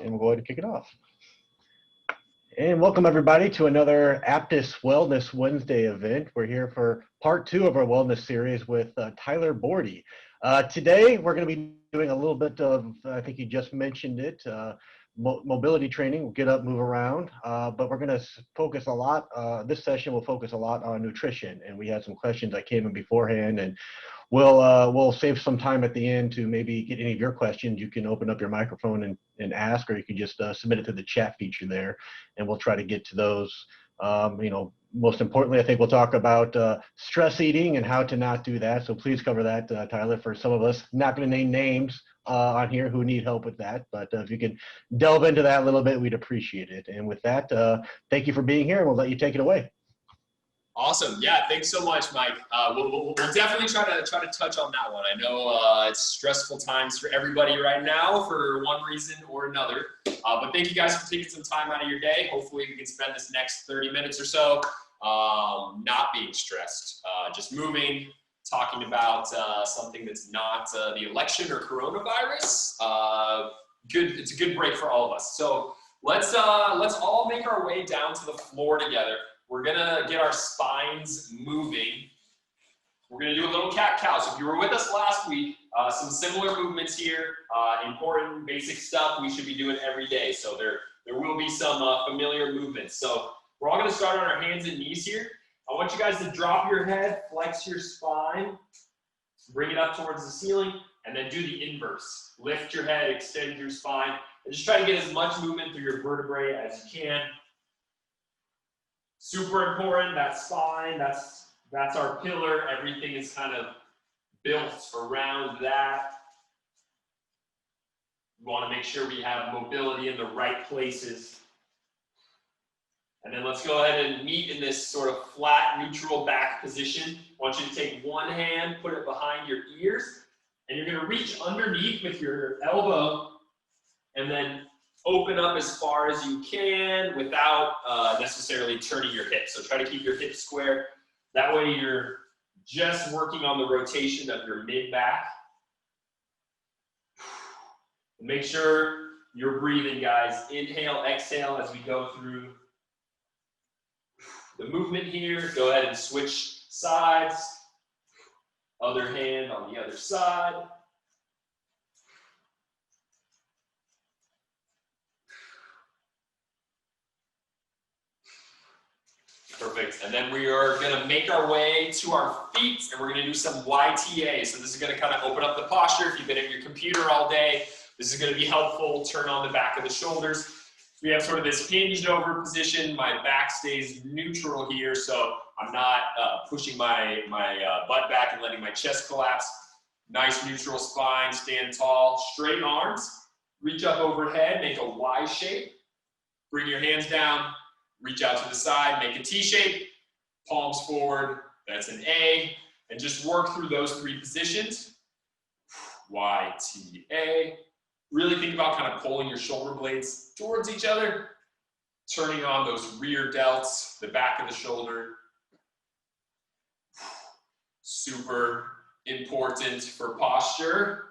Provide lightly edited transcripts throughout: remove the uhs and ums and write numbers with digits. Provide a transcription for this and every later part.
And we'll go ahead and kick it off. And welcome everybody to another Aptus Wellness Wednesday event. We're here for part 2 of our wellness series with Tyler Borde. Today we're going to be doing a little bit of, I think you just mentioned it, mobility training. We'll get up, move around, but we're going to focus a lot, this session will focus a lot on nutrition. And we had some questions that came in beforehand, and we'll save some time at the end to maybe get any of your questions. You can open up your microphone and ask, or you can just submit it to the chat feature there, and we'll try to get to those. Most importantly, I think we'll talk about stress eating and how to not do that. So please cover that, Tyler, for some of us. Not going to name names on here who need help with that, but if you could delve into that a little bit, we'd appreciate it. And with that, thank you for being here, and we'll let you take it away. Awesome. Yeah, thanks so much, Mike. We'll definitely try to touch on that one. I know it's stressful times for everybody right now for one reason or another. But thank you guys for taking some time out of your day. Hopefully we can spend this next 30 minutes or so not being stressed, just moving, talking about something that's not the election or coronavirus. It's a good break for all of us. So let's all make our way down to the floor together. We're gonna get our spines moving. We're gonna do a little cat-cow. So if you were with us last week, some similar movements here, important basic stuff we should be doing every day. So there will be some familiar movements. So we're all gonna start on our hands and knees here. I want you guys to drop your head, flex your spine, bring it up towards the ceiling, and then do the inverse. Lift your head, extend your spine, and just try to get as much movement through your vertebrae as you can. Super important, that spine, that's our pillar. Everything is kind of built around that. We want to make sure we have mobility in the right places. And then let's go ahead and meet in this sort of flat, neutral back position. I want you to take one hand, put it behind your ears, and you're going to reach underneath with your elbow, and then open up as far as you can without necessarily turning your hips. So try to keep your hips square. That way you're just working on the rotation of your mid-back. Make sure you're breathing, guys. Inhale, exhale as we go through the movement here. Go ahead and switch sides. Other hand on the other side. Perfect. And then we are going to make our way to our feet, and we're going to do some YTA. So this is going to kind of open up the posture. If you've been at your computer all day, this is going to be helpful. Turn on the back of the shoulders. We have sort of this hinged over position. My back stays neutral here, so I'm not pushing my butt back and letting my chest collapse. Nice neutral spine, stand tall, straight arms. Reach up overhead, make a Y shape. Bring your hands down. Reach out to the side, make a T shape, palms forward, that's an A, and just work through those 3 positions. YTA. Really think about kind of pulling your shoulder blades towards each other, turning on those rear delts, the back of the shoulder. Super important for posture.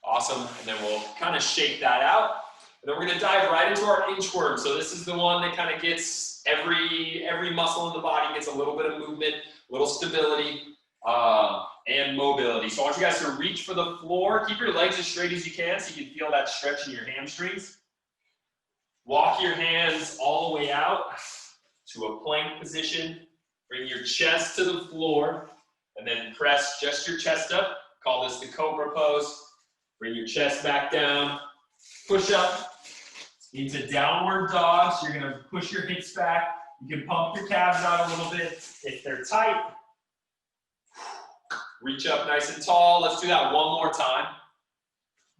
Awesome, and then we'll kind of shake that out. And then we're going to dive right into our inchworm. So this is the one that kind of gets every muscle in the body gets a little bit of movement, a little stability, and mobility. So I want you guys to reach for the floor. Keep your legs as straight as you can so you can feel that stretch in your hamstrings. Walk your hands all the way out to a plank position. Bring your chest to the floor, and then press just your chest up. Call this the cobra pose. Bring your chest back down. Push up into downward dog. So you're going to push your hips back. You can pump your calves out a little bit if they're tight. Reach up nice and tall. Let's do that one more time.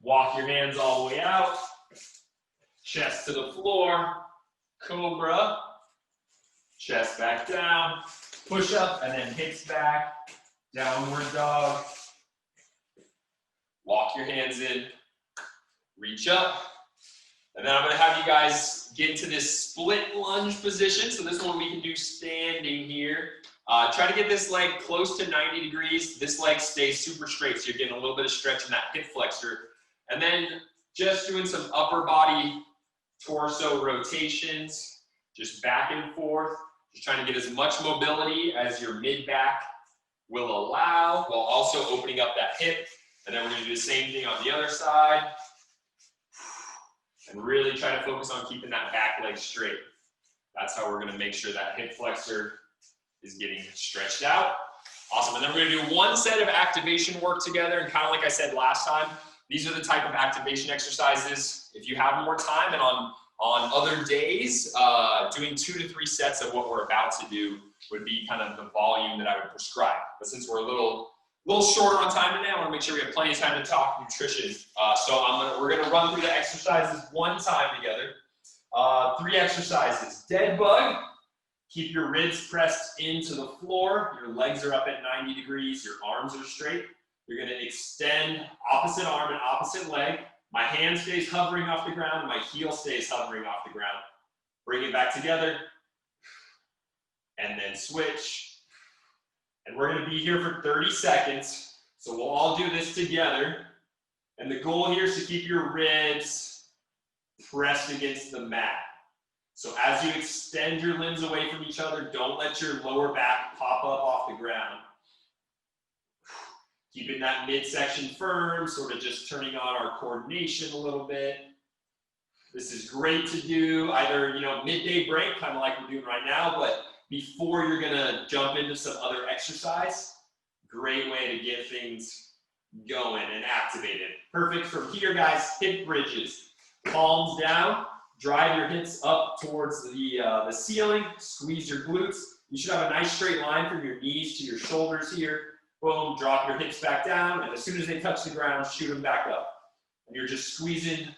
Walk your hands all the way out. Chest to the floor. Cobra. Chest back down. Push up and then hips back. Downward dog. Walk your hands in. Reach up, and then I'm going to have you guys get into this split lunge position. So this one we can do standing here. Try to get this leg close to 90 degrees. This leg stays super straight, so you're getting a little bit of stretch in that hip flexor. And then just doing some upper body torso rotations, just back and forth, just trying to get as much mobility as your mid-back will allow, while also opening up that hip. And then we're gonna do the same thing on the other side. And really try to focus on keeping that back leg straight. That's how we're gonna make sure that hip flexor is getting stretched out. Awesome, and then we're gonna do one set of activation work together, and kind of like I said last time, these are the type of activation exercises. If you have more time and on other days, doing 2 to 3 sets of what we're about to do would be kind of the volume that I would prescribe. But since we're a little shorter on time today, I want to make sure we have plenty of time to talk nutrition. So we're gonna run through the exercises one time together. 3 exercises. Dead bug. Keep your ribs pressed into the floor. Your legs are up at 90 degrees. Your arms are straight. You're gonna extend opposite arm and opposite leg. My hand stays hovering off the ground. My heel stays hovering off the ground. Bring it back together. And then switch. And we're gonna be here for 30 seconds. So we'll all do this together. And the goal here is to keep your ribs pressed against the mat. So as you extend your limbs away from each other, don't let your lower back pop up off the ground. Keeping that midsection firm, sort of just turning on our coordination a little bit. This is great to do either, midday break, kind of like we're doing right now, but before you're gonna jump into some other exercise. Great way to get things going and activated. Perfect from here, guys, hip bridges. Palms down, drive your hips up towards the ceiling, squeeze your glutes. You should have a nice straight line from your knees to your shoulders here. Boom, drop your hips back down, and as soon as they touch the ground, shoot them back up. And you're just squeezing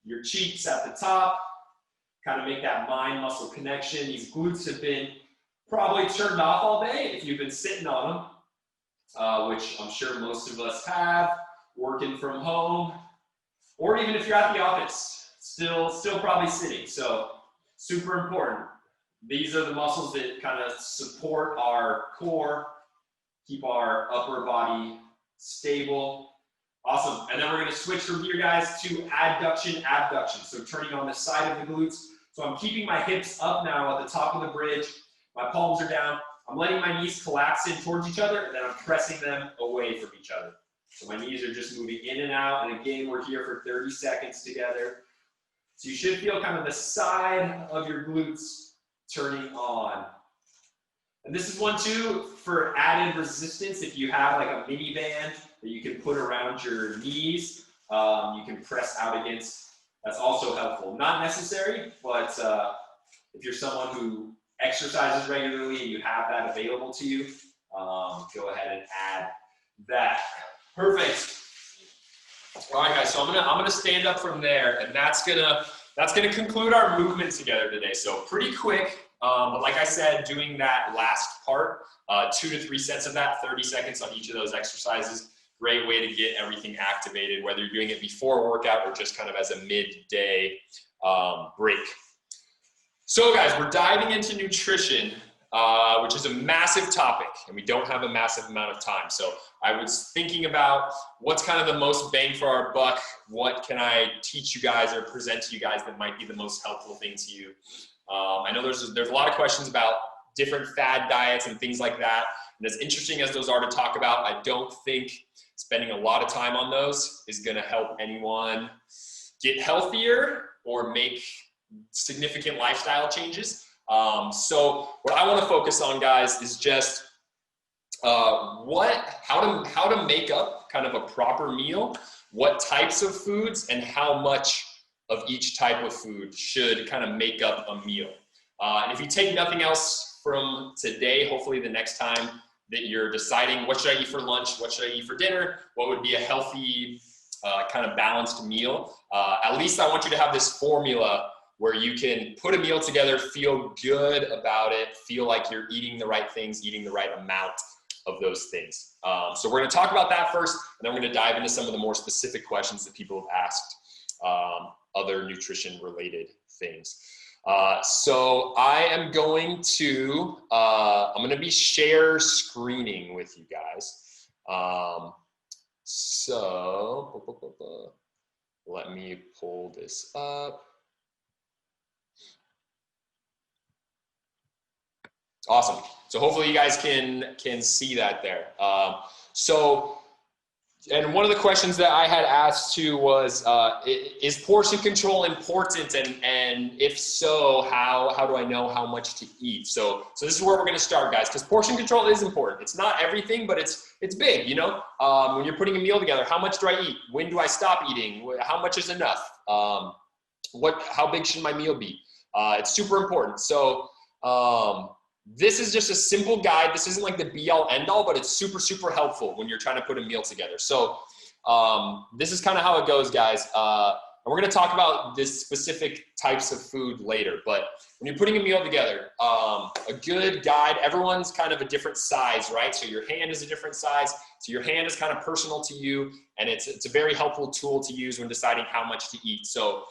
your cheeks at the top, kind of make that mind-muscle connection. These glutes have been probably turned off all day if you've been sitting on them, which I'm sure most of us have, working from home, or even if you're at the office, still probably sitting. So super important. These are the muscles that kind of support our core, keep our upper body stable. Awesome. And then we're going to switch from here, guys, to adduction abduction. So turning on the side of the glutes. So I'm keeping my hips up now at the top of the bridge. My palms are down. I'm letting my knees collapse in towards each other, and then I'm pressing them away from each other. So my knees are just moving in and out. And again, we're here for 30 seconds together. So you should feel kind of the side of your glutes turning on. And this is one too for added resistance. If you have like a mini band that you can put around your knees, you can press out against. That's also helpful. Not necessary, but if you're someone who exercises regularly and you have that available to you, go ahead and add that. Perfect. All right, guys. So I'm gonna stand up from there, and that's gonna conclude our movement together today. So pretty quick. But like I said, doing that last part, 2 to 3 sets of that, 30 seconds on each of those exercises, great way to get everything activated, whether you're doing it before a workout or just kind of as a midday break. So guys, we're diving into nutrition, which is a massive topic, and we don't have a massive amount of time. So I was thinking about what's kind of the most bang for our buck, what can I teach you guys or present to you guys that might be the most helpful thing to you. I know there's a lot of questions about different fad diets and things like that. And as interesting as those are to talk about, I don't think spending a lot of time on those is going to help anyone get healthier or make significant lifestyle changes. So what I want to focus on, guys, is just how to make up kind of a proper meal, what types of foods, and how much of each type of food should kind of make up a meal. And if you take nothing else from today, hopefully the next time that you're deciding what should I eat for lunch, what should I eat for dinner, what would be a healthy kind of balanced meal, at least I want you to have this formula where you can put a meal together, feel good about it, feel like you're eating the right things, eating the right amount of those things. So we're gonna talk about that first, and then we're gonna dive into some of the more specific questions that people have asked, other nutrition related things. So I am going to, I'm going to be share screening with you guys. So Let me pull this up. Awesome. So hopefully you guys can see that there. And one of the questions that I had asked too was, is portion control important? And if so, how do I know how much to eat? So this is where we're gonna start, guys, because portion control is important. It's not everything, but it's big, you know? When you're putting a meal together, how much do I eat? When do I stop eating? How much is enough? How big should my meal be? It's super important. So this is just a simple guide. This isn't like the be all end all, but it's super, super helpful when you're trying to put a meal together. So this is kind of how it goes, guys. And we're going to talk about this specific types of food later, but when you're putting a meal together, a good guide, everyone's kind of a different size, right? So your hand is a different size. So your hand is kind of personal to you, and it's a very helpful tool to use when deciding how much to eat. So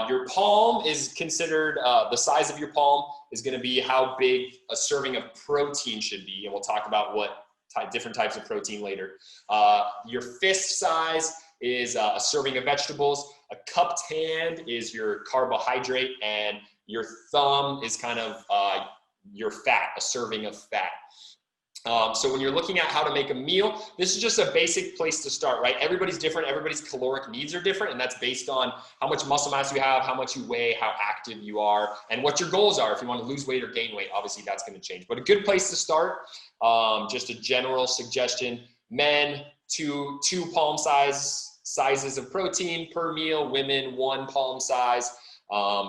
your palm is considered, the size of your palm is going to be how big a serving of protein should be. And we'll talk about what different types of protein later. Your fist size is a serving of vegetables. A cupped hand is your carbohydrate, and your thumb is kind of your fat, a serving of fat. So when you're looking at how to make a meal, this is just a basic place to start, right? Everybody's different. Everybody's caloric needs are different. And that's based on how much muscle mass you have, how much you weigh, how active you are, and what your goals are. If you want to lose weight or gain weight, obviously that's going to change. But a good place to start, just a general suggestion, men, two palm sizes of protein per meal, women, 1 palm size.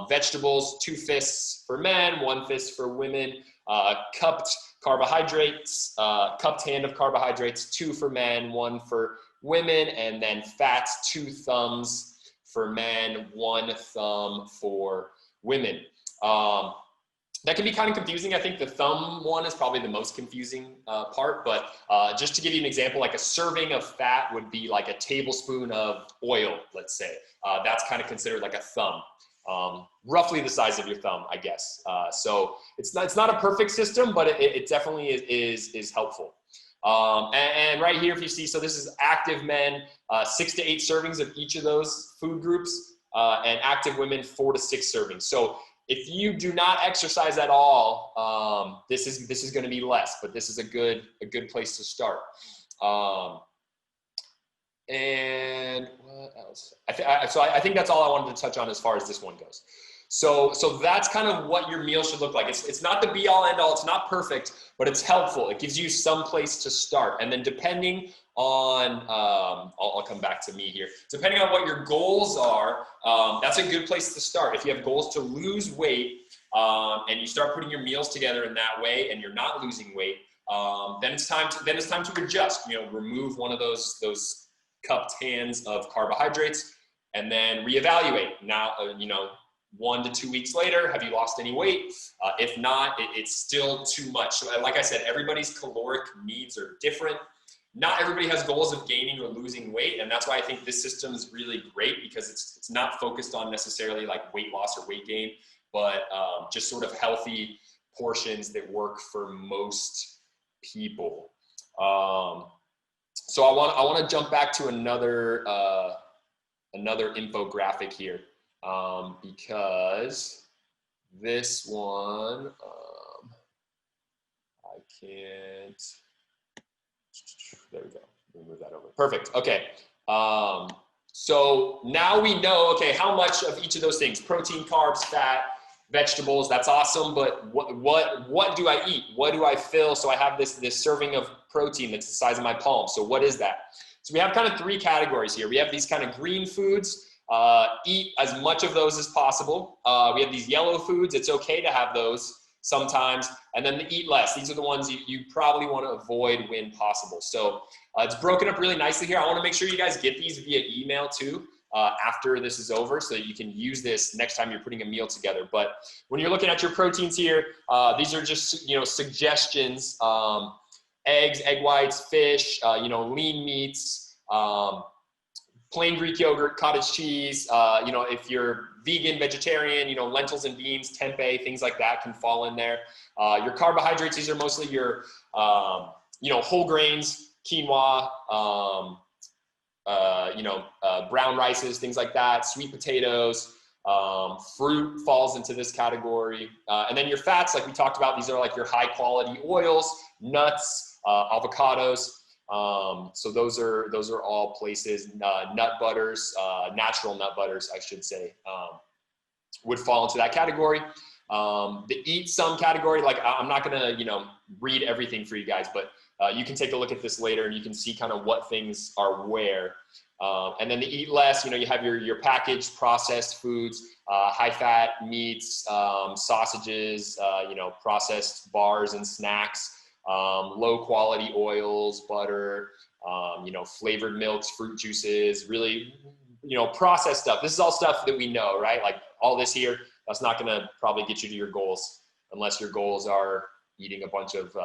Vegetables, 2 fists for men, 1 fist for women. Cupped carbohydrates, cupped hand of carbohydrates, 2 for men, 1 for women, and then fats, 2 thumbs for men, 1 thumb for women. That can be kind of confusing. I think the thumb one is probably the most confusing part, but just to give you an example, like a serving of fat would be like a tablespoon of oil, let's say. That's kind of considered like a thumb. Roughly the size of your thumb, I guess. So it's not a perfect system, but it definitely is helpful. And right here, if you see, so this is active men, 6 to 8 servings of each of those food groups, and active women, 4 to 6 servings. So if you do not exercise at all, this is going to be less, but this is a good place to start. And what else? I think that's all I wanted to touch on as far as this one goes. So that's kind of what your meal should look like. It's not the be all end all. It's not perfect, but it's helpful. It gives you some place to start. And then depending on, I'll come back to me here. Depending on what your goals are, that's a good place to start. If you have goals to lose weight, and you start putting your meals together in that way, and you're not losing weight, then it's time to adjust. Remove one of those cupped hands of carbohydrates, and then reevaluate. Now, 1 to 2 weeks later, have you lost any weight? If not, it's still too much. So like I said, everybody's caloric needs are different. Not everybody has goals of gaining or losing weight, and that's why I think this system is really great, because it's not focused on necessarily like weight loss or weight gain, but just sort of healthy portions that work for most people. So I want to jump back to another infographic here, because this one I can't. There we go. We'll move that over. Perfect. Okay. So now we know, okay, how much of each of those things: protein, carbs, fat, vegetables. That's awesome. But what do I eat? What do I fill? So I have this serving of protein that's the size of my palm. So what is that? So we have kind of 3 categories here. We have these kind of green foods. Eat as much of those as possible. We have these yellow foods. It's okay to have those sometimes. And then the eat less. These are the ones you probably want to avoid when possible. So it's broken up really nicely here. I want to make sure you guys get these via email too, after this is over, so that you can use this next time you're putting a meal together. But when you're looking at your proteins here, these are just, suggestions. Eggs, egg whites, fish, lean meats, plain Greek yogurt, cottage cheese. If you're vegan, vegetarian, lentils and beans, tempeh, things like that can fall in there. Your carbohydrates, these are mostly your, whole grains, quinoa, brown rices, things like that, sweet potatoes, fruit falls into this category. And then your fats, like we talked about, these are like your high quality oils, nuts, avocados. So those are all places, nut butters, natural nut butters, I should say, would fall into that category. The eat some category, like I'm not gonna, read everything for you guys, but you can take a look at this later and you can see kind of what things are where. And then the eat less, you have your packaged processed foods, high fat meats, sausages, processed bars and snacks, low quality oils, butter, flavored milks, fruit juices, really, processed stuff. This is all stuff that we know, right? Like all this here, that's not going to probably get you to your goals unless your goals are eating a bunch of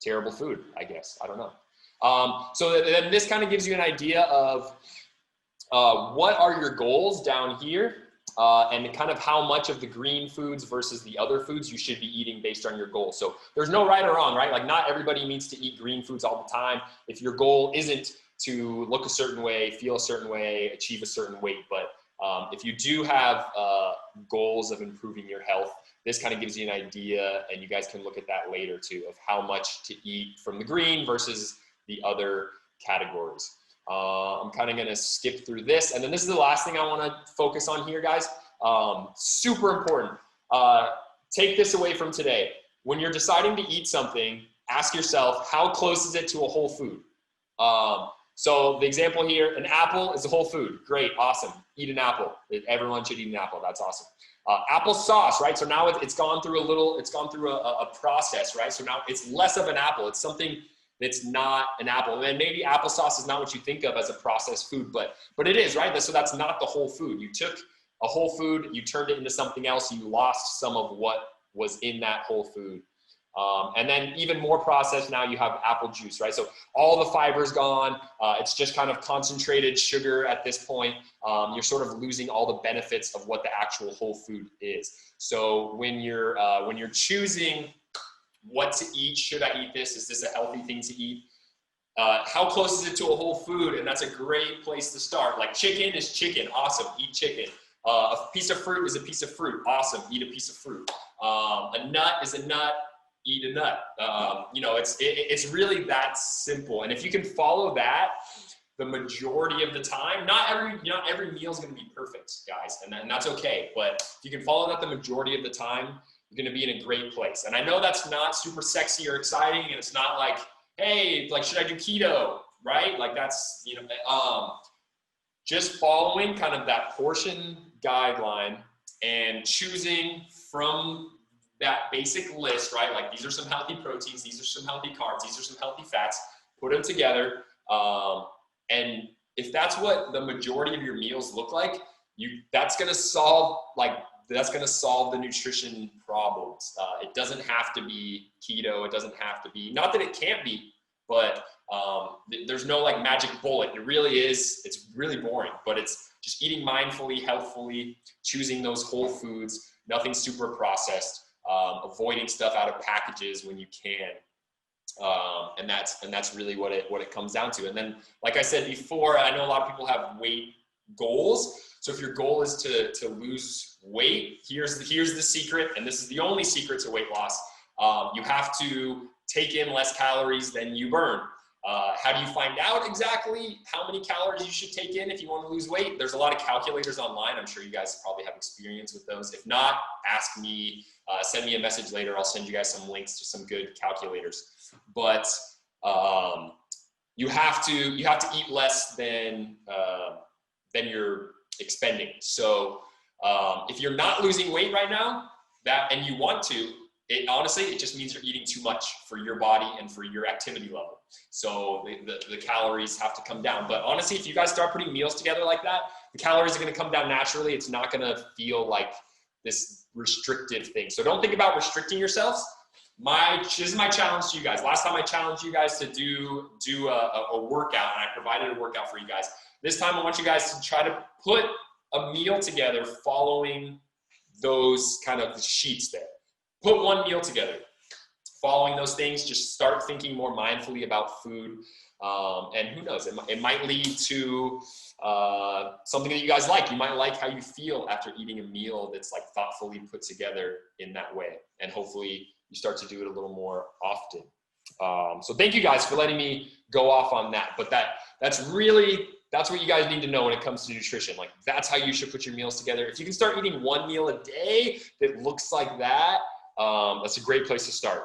terrible food, I guess. I don't know. So then this kind of gives you an idea of what are your goals down here, and kind of how much of the green foods versus the other foods you should be eating based on your goals. So there's no right or wrong, right? Like not everybody needs to eat green foods all the time. If your goal isn't to look a certain way, feel a certain way, achieve a certain weight, but if you do have goals of improving your health, this kind of gives you an idea, and you guys can look at that later too, of how much to eat from the green versus the other categories. I'm kind of going to skip through this. And then this is the last thing I want to focus on here, guys. Super important. Take this away from today. When you're deciding to eat something, ask yourself, how close is it to a whole food? So the example here, an apple is a whole food. Great, awesome. Eat an apple. Everyone should eat an apple. That's awesome. Applesauce, right? So now it's gone through a process, right? So now it's less of an apple. It's something that's not an apple. And maybe applesauce is not what you think of as a processed food, but it is, right? So that's not the whole food. You took a whole food, you turned it into something else, you lost some of what was in that whole food. And then even more processed, now you have apple juice, right? So all the fiber's gone. It's just kind of concentrated sugar at this point. You're sort of losing all the benefits of what the actual whole food is. So when you're choosing what to eat, should I eat this? Is this a healthy thing to eat? How close is it to a whole food? And that's a great place to start. Like chicken is chicken, awesome, eat chicken. A piece of fruit is a piece of fruit, awesome, eat a piece of fruit. A nut is a nut, eat a nut. It's really that simple. And if you can follow that the majority of the time, not every meal is going to be perfect, guys, and that's okay. But if you can follow that the majority of the time, you're going to be in a great place. And I know that's not super sexy or exciting, and it's not like, hey, like, should I do keto, right? Like that's, just following kind of that portion guideline and choosing from that basic list, right? Like these are some healthy proteins, these are some healthy carbs, these are some healthy fats, put them together. And if that's what the majority of your meals look like, that's going to solve the nutrition problems. It doesn't have to be keto. It doesn't have to be, not that it can't be, but there's no like magic bullet. It really is. It's really boring, but it's just eating mindfully, healthfully, choosing those whole foods, nothing super processed, avoiding stuff out of packages when you can. And that's really what it comes down to. And then, like I said before, I know a lot of people have weight goals. So if your goal is to lose weight, here's the secret, and this is the only secret to weight loss. You have to take in less calories than you burn. How do you find out exactly how many calories you should take in if you want to lose weight? There's a lot of calculators online. I'm sure you guys probably have experience with those. If not, ask me, send me a message later. I'll send you guys some links to some good calculators. But you have to eat less than you're expending. So if you're not losing weight right now, and you want to, it just means you're eating too much for your body and for your activity level. So the calories have to come down. But honestly, if you guys start putting meals together like that, the calories are going to come down naturally. It's not going to feel like this restrictive thing. So don't think about restricting yourselves. This is my challenge to you guys. Last time I challenged you guys to do a workout, and I provided a workout for you guys. This time I want you guys to try to put a meal together following those kind of sheets there. Put one meal together. following those things, just start thinking more mindfully about food. And who knows, it might lead to something that you guys like. You might like how you feel after eating a meal that's like thoughtfully put together in that way. And hopefully you start to do it a little more often. So thank you guys for letting me go off on that. But that's what you guys need to know when it comes to nutrition. Like, that's how you should put your meals together. If you can start eating one meal a day that looks like that, that's a great place to start.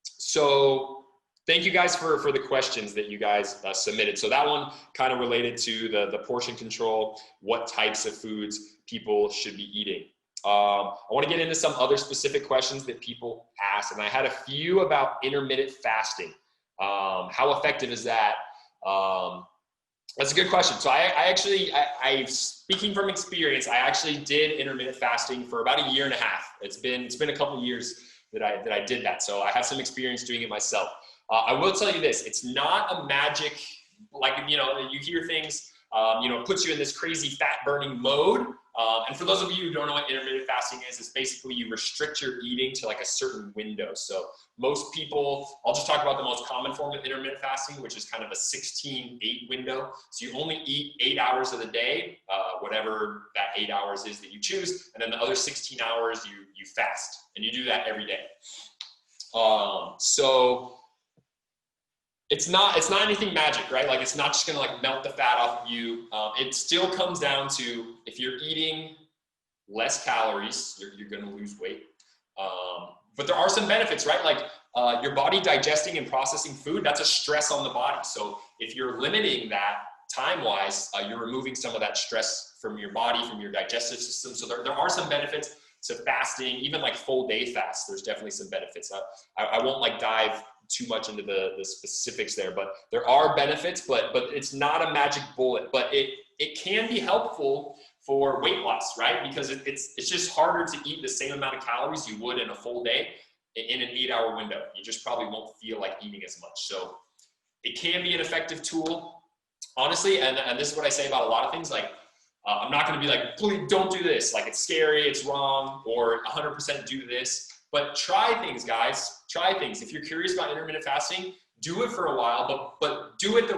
So thank you guys for the questions that you guys submitted. So that one kind of related to the portion control, what types of foods people should be eating. I want to get into some other specific questions that people asked, and I had a few about intermittent fasting. How effective is that? That's a good question. So I speaking from experience, I actually did intermittent fasting for about a year and a half. It's been a couple of years that I did that. So I have some experience doing it myself. I will tell you this, it's not a magic, like, you hear things, it puts you in this crazy fat burning mode. And for those of you who don't know what intermittent fasting is, it's basically you restrict your eating to like a certain window. So most people, I'll just talk about the most common form of intermittent fasting, which is kind of a 16-8 window. So you only eat 8 hours of the day, whatever that 8 hours is that you choose. And then the other 16 hours you fast, and you do that every day. So it's not anything magic, right? Like, it's not just gonna like melt the fat off of you. It still comes down to, if you're eating less calories, you're gonna lose weight. But there are some benefits, right? Like your body digesting and processing food, that's a stress on the body. So if you're limiting that time-wise, you're removing some of that stress from your body, from your digestive system. So there are some benefits to fasting, even like full day fast. There's definitely some benefits. I won't like dive too much into the specifics there, but there are benefits, but it's not a magic bullet, but it can be helpful for weight loss, right? Because it's just harder to eat the same amount of calories you would in a full day in an 8-hour window. You just probably won't feel like eating as much. So it can be an effective tool, honestly. And this is what I say about a lot of things. Like, I'm not going to be like, please don't do this. Like, it's scary, it's wrong, or 100% do this. But try things, guys. Try things. If you're curious about intermittent fasting, do it for a while, but do it the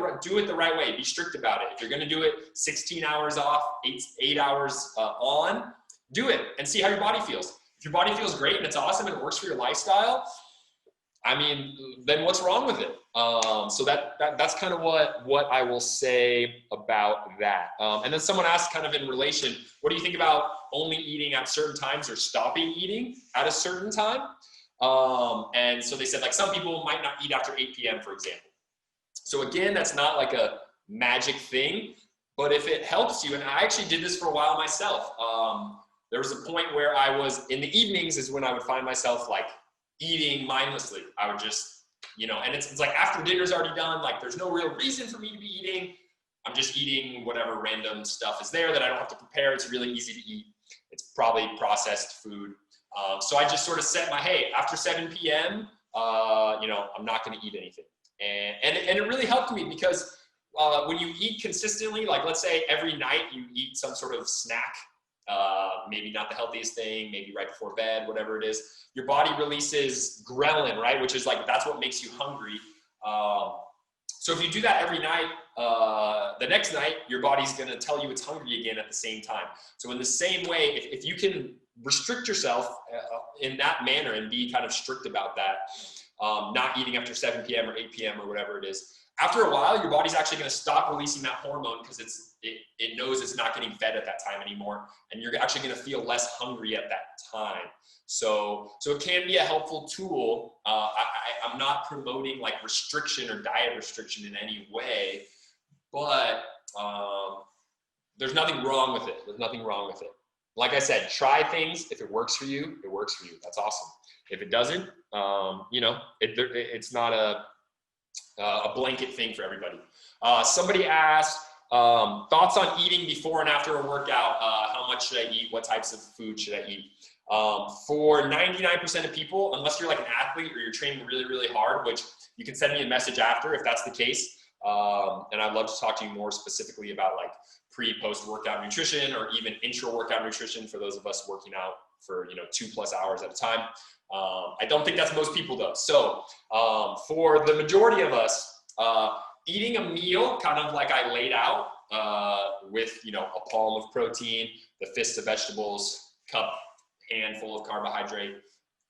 right way. Be strict about it. If you're going to do it 16 hours off, 8 hours on, do it and see how your body feels. If your body feels great and it's awesome and it works for your lifestyle, I mean, then what's wrong with it? So that's kind of what I will say about that. And then someone asked, kind of in relation, what do you think about only eating at certain times or stopping eating at a certain time? And so they said, like, some people might not eat after 8 p.m., for example. So again, that's not like a magic thing, but if it helps you, and I actually did this for a while myself. There was a point where I was, in the evenings is when I would find myself like eating mindlessly. I would just, and it's like after dinner's already done, like there's no real reason for me to be eating. I'm just eating whatever random stuff is there that I don't have to prepare. It's really easy to eat. It's probably processed food. So I just sort of set hey, after 7 p.m., I'm not going to eat anything. And it really helped me because when you eat consistently, like let's say every night you eat some sort of snack, maybe not the healthiest thing, maybe right before bed, whatever it is, your body releases ghrelin, right? Which is like, that's what makes you hungry. So if you do that every night, the next night, your body's going to tell you it's hungry again at the same time. So in the same way, if you can restrict yourself in that manner and be kind of strict about that, not eating after 7 p.m. or 8 p.m. or whatever it is, after a while, your body's actually going to stop releasing that hormone because it knows it's not getting fed at that time anymore, and you're actually going to feel less hungry at that time. So it can be a helpful tool. I'm not promoting like restriction or diet restriction in any way, but there's nothing wrong with it. There's nothing wrong with it. Like I said, try things. If it works for you, it works for you. That's awesome. If it doesn't, it's not a blanket thing for everybody. Somebody asked, thoughts on eating before and after a workout. How much should I eat? What types of food should I eat? For 99% of people, unless you're like an athlete or you're training really, really hard, which you can send me a message after if that's the case. And I'd love to talk to you more specifically about like pre-post workout nutrition or even intra-workout nutrition for those of us working out for 2+ hours at a time. I don't think that's most people though. So for the majority of us, eating a meal kind of like I laid out, with a palm of protein, the fist of vegetables, handful of carbohydrate,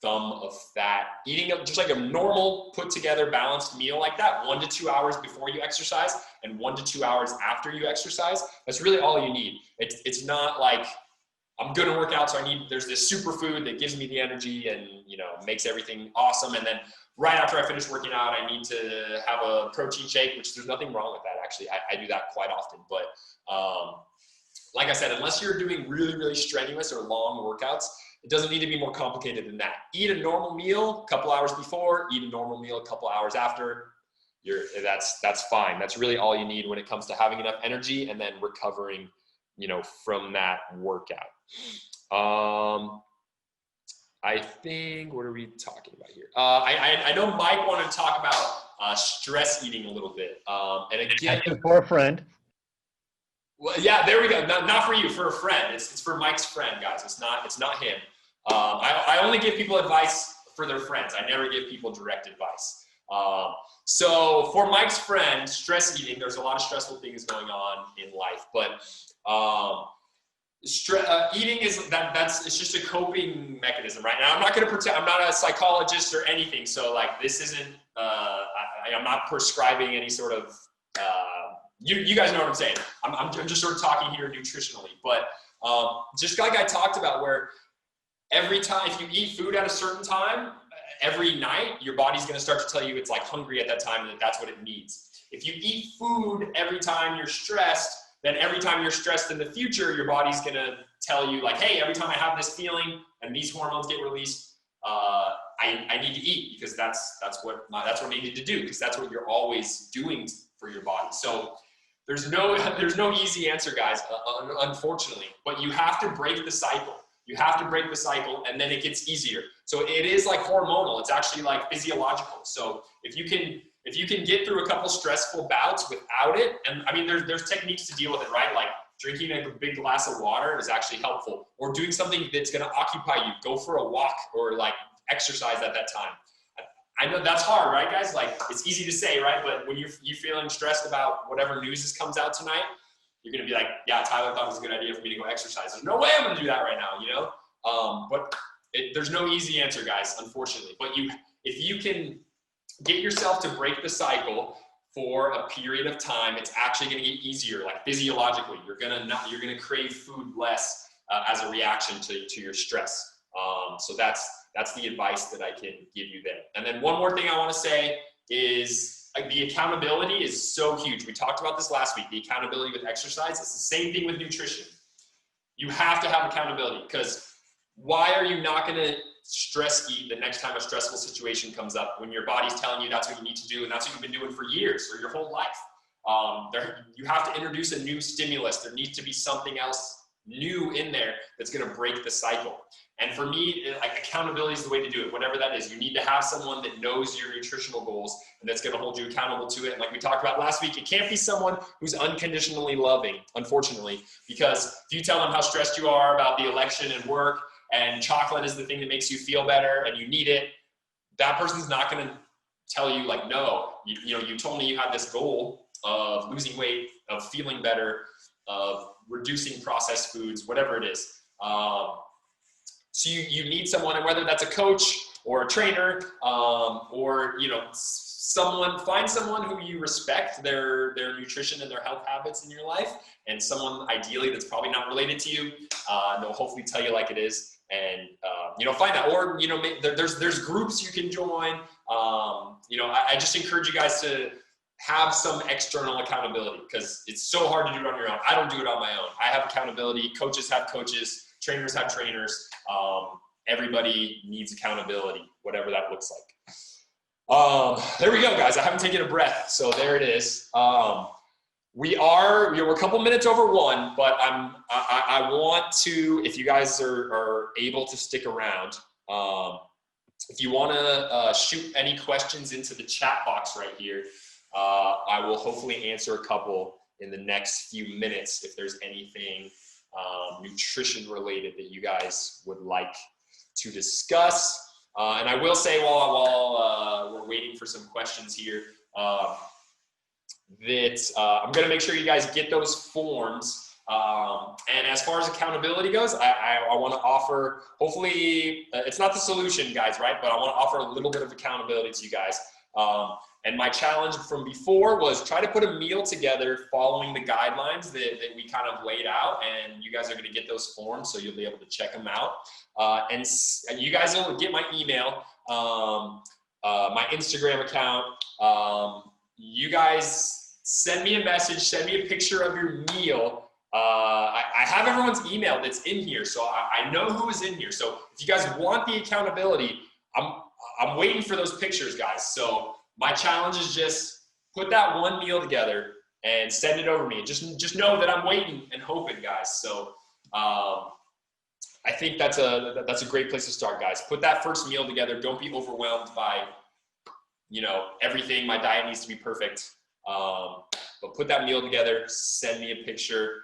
thumb of fat, eating just like a normal put together balanced meal like that, 1 to 2 hours before you exercise and 1 to 2 hours after you exercise. That's really all you need. It's not like I'm going to work out, so there's this superfood that gives me the energy and makes everything awesome, and then right after I finish working out, I need to have a protein shake, which there's nothing wrong with that, actually. I do that quite often. But like I said, unless you're doing really, really strenuous or long workouts, it doesn't need to be more complicated than that. Eat a normal meal a couple hours before, eat a normal meal a couple hours after. That's fine. That's really all you need when it comes to having enough energy and then recovering, from that workout. I think, what are we talking about here? I know Mike wanted to talk about stress eating a little bit. And again, for a friend. Well, yeah, there we go. Not for you, for a friend. It's for Mike's friend, guys. It's not him. I only give people advice for their friends. I never give people direct advice. So for Mike's friend, stress eating, there's a lot of stressful things going on in life, but eating it's just a coping mechanism right now. I'm not going to pretend I'm not a psychologist or anything. So like, this isn't, I'm not prescribing any sort of, you guys know what I'm saying. I'm just sort of talking here nutritionally, but just like I talked about, where every time, if you eat food at a certain time, every night, your body's going to start to tell you it's like hungry at that time and that's what it needs. If you eat food every time you're stressed, then every time you're stressed in the future, your body's going to tell you like, hey, every time I have this feeling and these hormones get released, I need to eat, because that's what I needed to do, because that's what you're always doing for your body. So there's no easy answer, guys, unfortunately, but you have to break the cycle. You have to break the cycle, and then it gets easier. So it is like hormonal. It's actually like physiological. So if you can get through a couple stressful bouts without it, and I mean, there's techniques to deal with it, right? Like drinking a big glass of water is actually helpful, or doing something that's going to occupy you. Go for a walk, or like exercise at that time. I know that's hard, right, guys? Like, it's easy to say, right? But when you're feeling stressed about whatever news comes out tonight, you're going to be like, yeah, Tyler thought it was a good idea for me to go exercise. There's no way I'm going to do that right now, But there's no easy answer, guys, unfortunately. But if you can get yourself to break the cycle for a period of time, it's actually going to get easier. Like physiologically, you're going to crave food less as a reaction to your stress. So that's the advice that I can give you there. And then one more thing I want to say is, the accountability is so huge. We talked about this last week, the accountability with exercise. It's the same thing with nutrition. You have to have accountability, because why are you not going to stress eat the next time a stressful situation comes up when your body's telling you that's what you need to do and that's what you've been doing for years or your whole life? You have to introduce a new stimulus. There needs to be something else new in there that's going to break the cycle. And for me, like, accountability is the way to do it, whatever that is. You need to have someone that knows your nutritional goals and that's going to hold you accountable to it. And like we talked about last week, it can't be someone who's unconditionally loving, unfortunately, because if you tell them how stressed you are about the election and work, and chocolate is the thing that makes you feel better and you need it, that person's not going to tell you like, no, you told me you had this goal of losing weight, of feeling better, of reducing processed foods, whatever it is. So you need someone, and whether that's a coach or a trainer, or find someone who you respect their nutrition and their health habits in your life, and someone ideally that's probably not related to you. They'll hopefully tell you like it is, and find that. Or there's groups you can join. I just encourage you guys to have some external accountability, because it's so hard to do it on your own. I don't do it on my own. I have accountability. Coaches have coaches. Trainers have trainers. Everybody needs accountability, whatever that looks like. There we go, guys. I haven't taken a breath, so there it is. We're a couple minutes over 1, but I want to, if you guys are able to stick around, if you want to shoot any questions into the chat box right here, I will hopefully answer a couple in the next few minutes if there's anything nutrition related that you guys would like to discuss. And I will say while we're waiting for some questions here, that I'm going to make sure you guys get those forms. And as far as accountability goes, I want to offer, hopefully, it's not the solution, guys, right? But I want to offer a little bit of accountability to you guys. And my challenge from before was try to put a meal together following the guidelines that we kind of laid out. And you guys are going to get those forms, so you'll be able to check them out. And you guys will get my email, my Instagram account. You guys send me a message, send me a picture of your meal. I have everyone's email that's in here, so I know who is in here. So if you guys want the accountability, I'm waiting for those pictures, guys. So my challenge is just put that one meal together and send it over to me. Just know that I'm waiting and hoping, guys. So I think that's a great place to start, guys. Put that first meal together. Don't be overwhelmed by, everything. My diet needs to be perfect. But put that meal together. Send me a picture.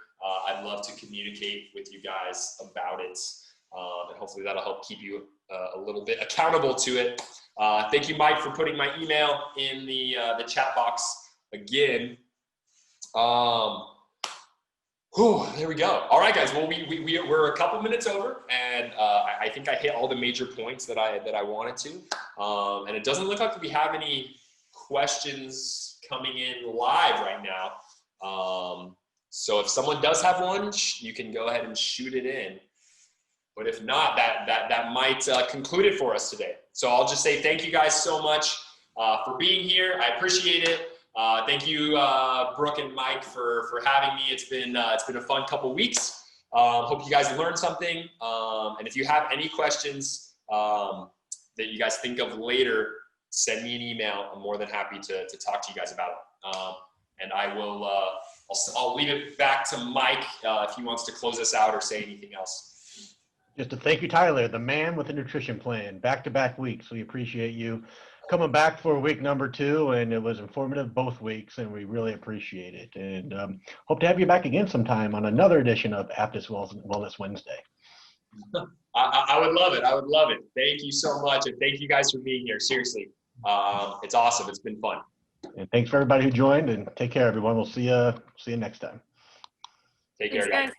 I'd love to communicate with you guys about it. And hopefully that'll help keep you a little bit accountable to it. Thank you, Mike, for putting my email in the chat box again. There we go. All right, guys. Well, we're a couple minutes over, and I think I hit all the major points that I wanted to. And it doesn't look like we have any questions coming in live right now. So if someone does have one, you can go ahead and shoot it in. But if not, that might conclude it for us today. So I'll just say thank you guys so much for being here. I appreciate it. Thank you, Brooke and Mike, for having me. It's been a fun couple weeks. Hope you guys learned something. And if you have any questions that you guys think of later, send me an email. I'm more than happy to talk to you guys about it. And I will. I'll leave it back to Mike if he wants to close us out or say anything else. Just to thank you, Tyler, the man with the nutrition plan, back-to-back weeks. We appreciate you coming back for week number 2, and it was informative both weeks, and we really appreciate it. And hope to have you back again sometime on another edition of Aptus Wellness Wednesday. I would love it. I would love it. Thank you so much, and thank you guys for being here. Seriously, it's awesome. It's been fun. And thanks for everybody who joined, and take care, everyone. We'll see you next time. Take care, guys.